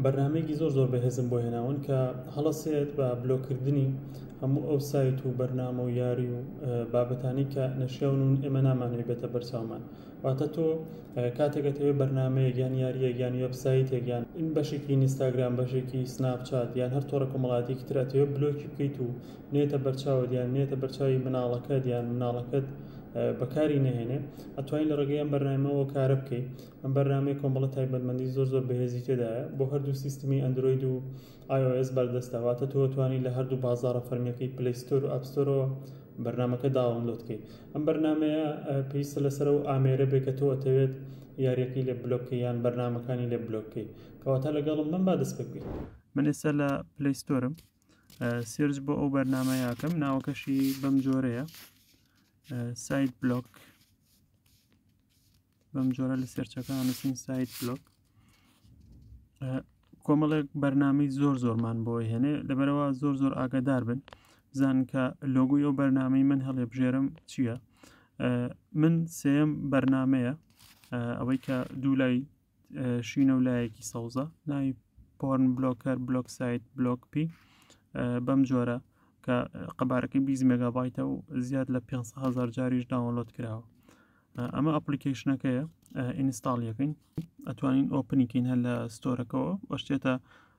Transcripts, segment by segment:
بەرنامەیەکی زۆر بەهێزم بۆ هێناون کە هەڵەسێت بە بلۆکردنی هەموو ئەو سایت و بەرنامە و یاری و بابەتانی کە نەشیاون و ئێمە نامانەوێت بێتە بەرچاومان. واتە تۆ کاتێکەوێت بەرنامەیەک یان یاریەک یان وێبسایتێک یان بەشێکی ئینستاگرام، بەشێکی سناپچات یان هەر تۆڕە کۆمەڵایەتێکی ترەتەوێت بلۆکی بکەیت و نێتە بەرچاوت یان نێتە بەرچاوی مناڵەکەت یان مناڵەکەت بەکاری نەهێنێ، ئەتوانین لە ڕێگەی ئەم بەرنامەوە کارە بکەیت. ئەم بەرنامەی کۆمەڵە تایبەتمەندی زۆر بەهێزی تێدایە بۆ هەردوو سیستمی ئەندروید و iOS بەردەستە. واتە تۆ توانیت لە هەردوو بازاڕە فەرمیەکەی پلەی ستۆر و ئاپستۆرەوە بەرنامەکە داوەنلۆد بکەیت. ئەم بەرنامەیە پێویستە لەسەر و ئامێرە بێت کە تۆ ئەتەوێت یاریەکەی لێ بلۆکەی یان بەرنامەکانی لێ بلۆکەی، کەواتە لەگەڵم من با دەست پێ بکەیت. من ئێستا لە پلەی ستۆرم سێرچ بۆ ئەو بەرنامەیەکەم، ناوەکەشی بەم جۆرەیە، سایت بلۆک. بەم جۆرە لە سێرچەکە نووسین سایت بلۆک. کۆمەڵێک بەرنامەی زۆرمان بۆی هێنێ، لەبەرەوە زۆر ئاگادار بن، بزانن کە لۆگوی ئەو بەرنامەی من هەڵێ بژێرم چییە. من سێم بەرنامەیە، ئەوەی کە دوو لای شینە و لایەکی سەوزە، ناوی پۆرن بلۆکەر بلۆک سایت بلۆک پی. بەم جۆرە کە قەبارەکەی 20 مێگابایتە و زیاد لە 500,000 جاریش داوەنلۆد کراوە. ئەمە ئەپلیکیشنەکەیە، ئینستاڵ یەکەین، ئەتوانین ئۆپنیکەین هەر لە ستۆرەکەەوە، وەشتێتە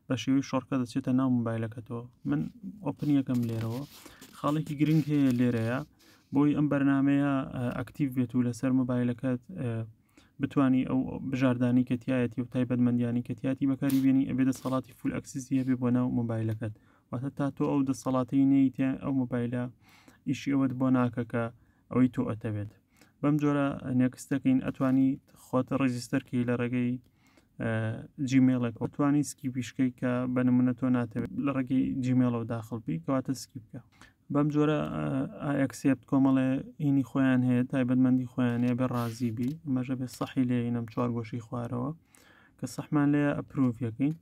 بە شێوی شۆڕکە دەچێتە ناو مۆبایلەکەتەوە. من ئۆپن یەکەم لێرەوە، خاڵێکی گرنگ هەیە لێرەیە بۆی ئەم بەرنامەیە ئەکتیڤ بێت و لەسەر مۆبایلەکەت بتانی ئەو بژاردانی کەتیایەتی و تایبەتمەندیانی کەتیاتی بەکاری بێنی، ئەبێ دەسەڵاتی فول ئەکسیسی هەبێ بۆ ناو مۆبایلەکەت. واتە تا تۆ ئەو دەسەڵاتی نەیتە ئەو مۆبایلە ئیشی ئەوەت بۆ ناکە کە ئەوەی تۆ ئەتەوێت. بەم جۆرە نێکستەکەین، ئەتوانی خۆت ڕێجیستەرکەی لە ڕێگەی جیمێڵێک، ئەوتوانی سکیپیشکەی کە بەنمونە تۆ ناتەوێت لە ڕێگەی جیمێڵەوە داخڵبی کەواتە سکی بکە. بەم جۆرە ئەکسێپت کۆمەڵێ ئینی خۆیان هەیە، تایبەتمەندی خۆیان هەیە، بێ ڕازیبی، ئەمەژە بێ سەحی لێینەم چوار گۆشی خوارەوە کە سەحمان لێە ئەپروڤ یەکەین.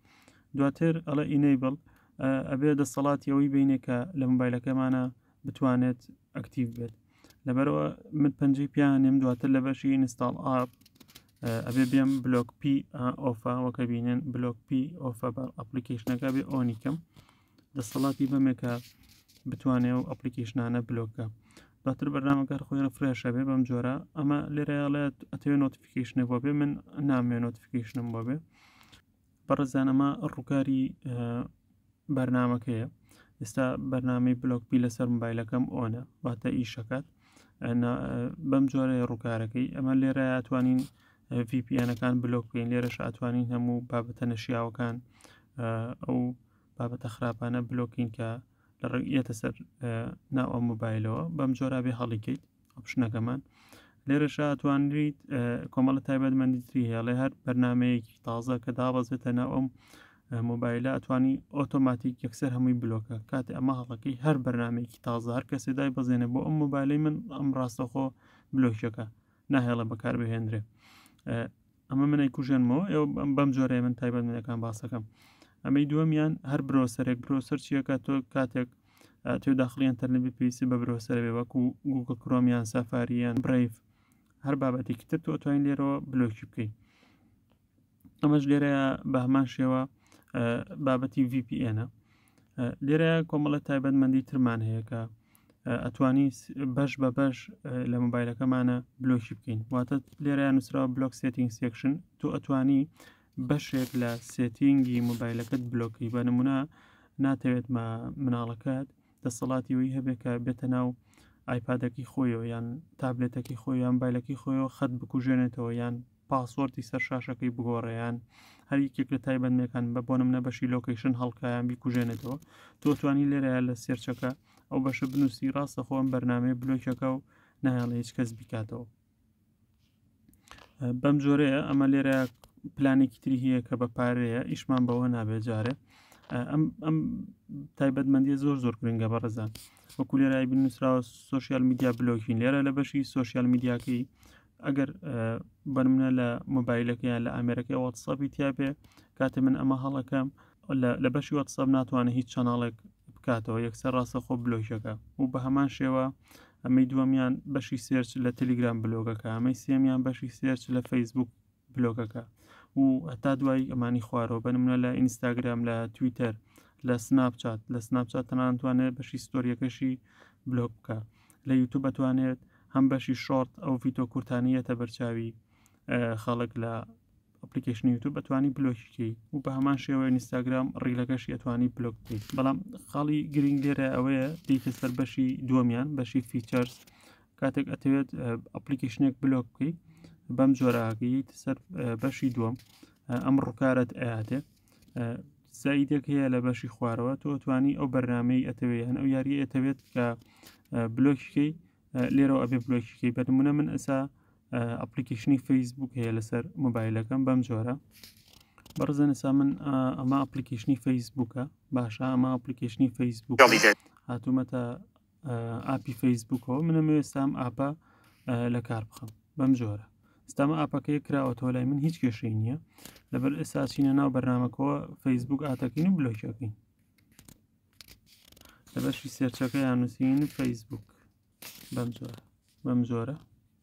دواتر ئەڵە ئینەیبڵ، ئەبێ دەسەڵاتی ئەوەی بینێ کە لە مۆبایلەکەمانە بتوانێت ئەکتیڤ بێت. لەبەرەوە من پەنجەی پیانێم، دواتر لە بەشی ئینستاڵ ئاپ ئەبێ بێم بلۆک پی ئۆفە، وەکە بینێن بلۆک پی ئۆفە بە ئەپلیکیشنەکە بێ ئۆنیکەم، دەسەڵاتی بەمێکە بتوانێ و ئەپلیکیشنانە بلۆکە. دواتر بەرنامەکە خۆی ڕفرێشە بێ بەم جۆرە. ئەمە لێرەیەڵێت ئەتەوێت نۆتیفیکیشنە بۆ بێ، من نامێ نۆتیفیکیشنم بۆ بێ. بەڕێزان ئەمە ڕووکاری بەرنامەکەیە. ئێستا بەرنامەی بلۆک پی لەسەر مۆبایلەکەم ئۆنە، واتە ئیشەکەت بەم جۆرەیە ڕووکارەکەی. ئەمە لێرە ئەتوانین VPNەکان بلۆک بکەین، لێرەش ئەتوانین هەموو بابەتە نەشیاوەکان ئەو بابەتە خراپانە بلۆکین کە لە ڕێگەیەتە سەر ناو ئەم مۆبایلەوە. بەم جۆرە بێ هەڵیکەیت ئۆپشنەکەمان. لێرەش ئەتوانیت کۆمەڵە تایبەتمەندی تری هەیە، لێ هەر بەرنامەیەکی تازە کە دابەزێتە ناو ئەم مۆبایلە ئەتوانی ئۆتۆماتیک یەکسەر هەمووی بلۆکە. کاتێ ئەمە هەڵەکەی هەر بەرنامەیەکی تازە هەر کەسێ دای بەزێنە بۆ ئەم مۆبایلەی من ئەم ڕاستەخۆ بلۆکەکە ناهێڵە بەکار بهێنرێ. ئەمە منەی کوژێنمەوە، ئێوە بەم جۆرەیە من تایبەتمەندەکان باسەکەم. ئەمەی دووەمیان هەر برۆسەرێک، برۆسەر چیەکە؟ تۆ کاتێک تۆ داخلی ئینتەرنێت بپێویستی بە برۆسەر بێ، وەکو گوگڵ کرۆمیان، سافاریان، برایڤ، هەر بابەتێکی تر تۆ ئەتوانین لێرەوە بلۆکی بکەیت. ئەمەش لێرەیە بە هەمان شێوە بابەتی VPNە. لێرە کۆمەڵە تایبەتمەندی ترمان هەیە کە ئەتوانی بەش بە بەش لە مۆبایلەکەمانە بلۆکی بکەین. واتە لێرە نووسراوە بلۆک سێتینگ سێکشن، تۆ ئەتوانی بەشێک لە سێتینگی مۆبایلەکەت بلۆکەی. بە نمونە ناتەوێت مناڵەکەت دەسەڵاتی وی هەبێت کە بێتە ناو ئایپادەکی خۆیەوە یان تابلێتەکەی خۆی یان مۆبایلەکەی خۆیەوە خەت بکوژێنێتەوە یان پاسوەردی سەر شاشەکەی بگۆڕێیان هەر یەکێک لە تایبەتمەندەکان بە بۆ نمونە بەشی لۆکیشن هەڵکایان بیکوژێنێتەوە. تۆ توانی لێرەیە لە سێرچەکە ئەو بەشە بنووسی ڕاستە خۆم بەرنامەیە بلۆکەکە و نایڵە هیچ کەس بیکاتەوە. بەم جۆرەیە ئەمە لێرە پلانێکی تری هەیە کە بە پارەیە، ئیشمان بەوە نابێت جارێ. ئەم تایبەتمەندیە زۆر گرنگە بەڕێزان. وەکو لێرای بنووسراوە سۆشیال میدیا بلۆکین، لێرە لە بەشی سۆشیال میدیاکەی ئەگەر بەنمونە لە مۆبایلەکەیان لە ئامێرەکەی واتسەپی تیاپێ، کاتێ من ئەمە هەڵەکەم لە بەشی واتسەپ ناتوانێت هیچ چەناڵێک بکاتەوە، یەکسەر ڕاستەخۆ بلۆکەکە. و بە هەمان شێوە ئەمەی دووەمیان بەشی سێرچ لە تەلیگرام بلۆگەکە، ئەمەی سێمیان بەشی سێرچ لە فەیسبوک بلۆگەکە. و هەتا دوای ئەمانی خوارەوە بنمونە لە ئینستاگرام لە تویتەر لە سناپچات تەنانتوانێت بەشی ستۆریەکەشی بلۆک بکە لە یوتیوب ئەتوانێت هەم بەشی شۆرت ئەو ڤیدۆ کورتانیەتە بەرچاوی خەڵک لە ئەپلیکیشنی یوتیوب ئەتوانی بلۆکیکەی و بە هەمان شێوە ئینستاگرام ڕیلەکەشی ئەتوانی بلۆک بکەیت بەڵام خاڵی گرنگ لێرە ئەوەیە دیکە سەر بەشی دووەمیان بەشی فیچەرز کاتێک ئەتەوێت ئەپلیکیشنێک بلۆک بکەیت بەم جۆراگەیت سەر بەشی دووەم ئەم ڕووکارت ئااتێت زایدێک هەیە لە بەشی خوارەوە تۆ توانی ئەو بەرنامەی ئەتەوێت هەن ئەو یاری ئەتەوێت کە بلۆکیکەی لێرەوە ئەبێ بلۆکیکەی بەنمونە من ئەسا ئەپلیکیشنی فەیسبوک هەیە لەسەر مۆبایلەکەم بەم جۆرە بەڕزن ئێسا من ئەمە ئەپلیکیشنی فەیسبوکە باشە ئەمە ئەپلیکیشنی فەیسبوک هاتوومەتە ئاپی فەیسبوکەوە منەمە ئێستام ئاپە لە کار بخەم بەم جۆرە ئێستامە ئاپەکەی کراوەتەوە لای من هیچ کێشەی نییە لەبەر ئێستا چینە ناو بەرنامەکەەوە فەیسبوک ئاتەکەین و بلۆکەکەین لە بەشی سێرچەکە یانووسین فەیسبوک بەم جۆرە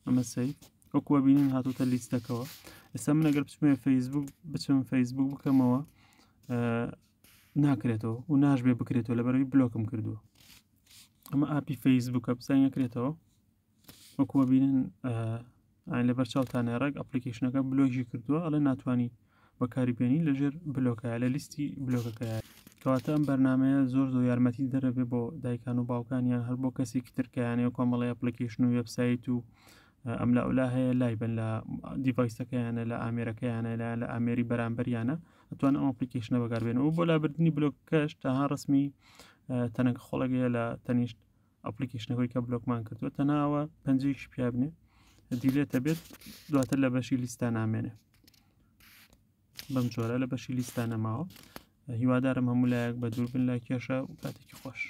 ئەمە سەی وەکووە بینین هاتوتە لیستەکەەوە ئێستا من ئەگەر بچمێ فەیسبوک بچم فەیسبوک بکەمەوە ناکرێتەوە و ناشبێ بکرێتەوە لەبەرەوەی بلۆکم کردووە ئەمە ئاپی فەیسبوکە بزانیەکرێتەوە وەکووە بینن لەبەر چاوتانە ڕێک ئەپلیکیشنەکە بلۆژی کردووە ئەڵێ ناتوانانی بەکاریبێنی لەژێر بلۆکایە لە لیستی بلۆکەکەیە کەواتە ئەم بەرنمەیە زۆر یارمەتی دەرەبێ بۆ دایکان و باوکانیان هەر بۆ کەسێکی ترکیانەیە کۆمەڵی ئەپلیکیشن و وێبسایت و ئەم لەولا هەیە لای بن لە دیڤایسەکەیانە لە ئامێرەکەیانە لە ئامێری بەرامبەریانە ئەتوان ئەم ئەپلیکیشنە بەکاربێنەوە بۆ لابردنی بلۆکەش تاها ڕسمی تەنەک خۆڵەگەیە لە تەنیشت ئەپلیکیشنەکەی کە بلۆکمان کردووە تەناوە پەنجەیەکی پیا بنێ دیلێتە بێت دواتر لە بەشی لیستان نامێنێ بەم جۆرە لە بەشی لیستانە ماوە هیوادارم هەموو لایەک بە دوور بن لای کێشە و کاتێکی خۆش